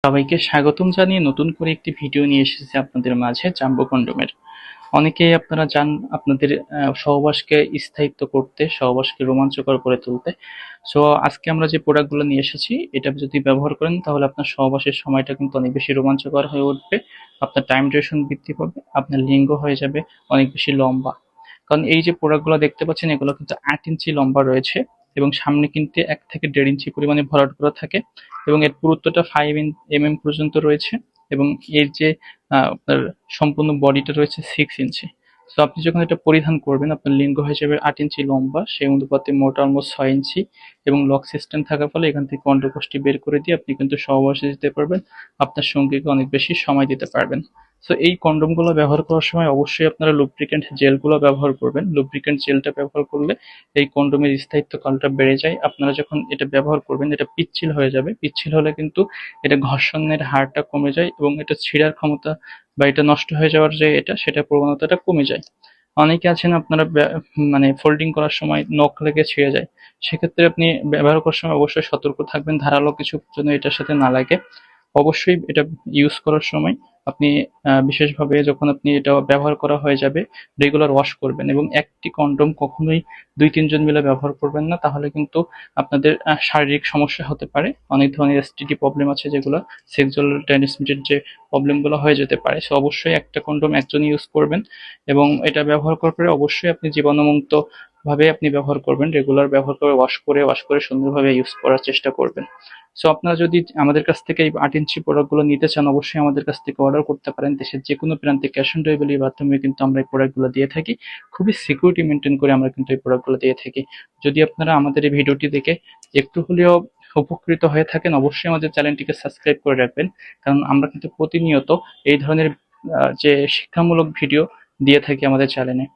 সবাইকে স্বাগতম জানিয়ে নতুন করে একটি ভিডিও নিয়ে এসেছি আপনাদের মাঝে জাম্বো কন্ডোমের। অনেকেই আপনারা চান আপনাদের সহবাসকে স্থায়িত্ব করতে, সহবাসকে রোমাঞ্চকর করে তুলতে। সো আজকে আমরা যে প্রোডাক্টগুলো নিয়ে এসেছি এটা যদি ব্যবহার করেন তাহলে আপনার সহবাসের সময়টা কিন্তু অনেক বেশি রোমাঞ্চকর হয়ে উঠবে। আপনার টাইম ডিউরেশন বৃদ্ধি পাবে, আপনার লিঙ্গ হয়ে যাবে অনেক বেশি লম্বা। কারণ এই যে প্রোডাক্টগুলো দেখতে পাচ্ছেন এগুলো কিন্তু 8 ইঞ্চি লম্বা রয়েছে এবং সামনে কিন্তু 1 থেকে 1.5 ইঞ্চি পরিমাণে ভরাট করা থাকে এবং এর পুরুত্বটা 5 mm পর্যন্ত রয়েছে এবং এর যে আপনার সম্পূর্ণ বডিটা রয়েছে 6 ইঞ্চি। তো আপনি যখন এটা পরিধান করবেন আপনার লিঙ্গ হয়ে যাবে 8 ইঞ্চি লম্বা, সেই অনুপাতে মোটা অলমোস্ট 6 ইঞ্চি এবং লক সিস্টেম থাকার ফলে এখান থেকে অন্ডকোষটি বের করে দিয়ে আপনি কিন্তু সহবাসে যেতে পারবেন, আপনার সঙ্গীকে অনেক বেশি সময় দিতে পারবেন। সো এই কন্ডোমগুলো ব্যবহার করার সময় অবশ্যই আপনারা লুব্রিকেন্ট জেলগুলো ব্যবহার করবেন। লুব্রিকেন্ট জেলটা ব্যবহার করলে এই কন্ডোমের স্থায়িত্ব কালটা বেড়ে যায়। আপনারা যখন এটা ব্যবহার করবেন এটা পিচ্ছিল হয়ে যাবে। পিচ্ছিল হলে কিন্তু এটা ঘর্ষণের হারটা কমে যায় এবং এটা ছিঁড়ার ক্ষমতা বা এটা নষ্ট হয়ে যাওয়ার যে সেটা প্রবণতাটা কমে যায়। অনেকে আছেন আপনারা মানে ফোল্ডিং করার সময় নখ লেগে ছিঁড়ে যায়। সেক্ষেত্রে আপনি ব্যবহার করার সময় অবশ্যই সতর্ক থাকবেন ধারালো কিছু যেন এটার সাথে না লাগে। অবশ্যই এটা ইউজ করার সময় আপনি বিশেষভাবে যখন আপনি এটা ব্যবহার করা হয়ে যাবে রেগুলার ওয়াশ করবেন এবং একটি কন্ডোম কখনোই 2-3 জন মিলে ব্যবহার করবেন না, তাহলে কিন্তু আপনাদের শারীরিক সমস্যা হতে পারে। অনেক ধরনের এসটিডি প্রবলেম আছে যেগুলো সেক্সুয়াল ট্রান্সমিটেড যে প্রবলেমগুলো হয়ে যেতে পারে। সো অবশ্যই একটা কন্ডোম একজনই ইউজ করবেন এবং এটা ব্যবহার করার পরে অবশ্যই আপনি জীবাণুমুক্ত ভাবে আপনি ব্যবহার করবেন, রেগুলার ব্যবহার করে ওয়াশ করে সুন্দরভাবে ইউজ করার চেষ্টা করবেন। সো আপনারা যদি আমাদের কাছ থেকে এই 8 ইঞ্চি প্রোডাক্টগুলো নিতে চান অবশ্যই আমাদের কাছ থেকে অর্ডার করতে পারেন। দেশের যে কোনো প্রান্তে ক্যাশ অন ডেলিভারির মাধ্যমে কিন্তু আমরা এই প্রোডাক্টগুলো দিয়ে থাকি। খুবই সিকিউরিটি মেনটেন করে আমরা কিন্তু এই প্রোডাক্টগুলো দিয়ে থাকি। যদি আপনারা আমাদের এই ভিডিওটি দেখে একটু হলেও উপকৃত হয়ে থাকেন অবশ্যই আমাদের চ্যানেলটিকে সাবস্ক্রাইব করে রাখবেন, কারণ আমরা কিন্তু প্রতিনিয়ত এই ধরনের যে শিক্ষামূলক ভিডিও দিয়ে থাকি আমাদের চ্যানেলে।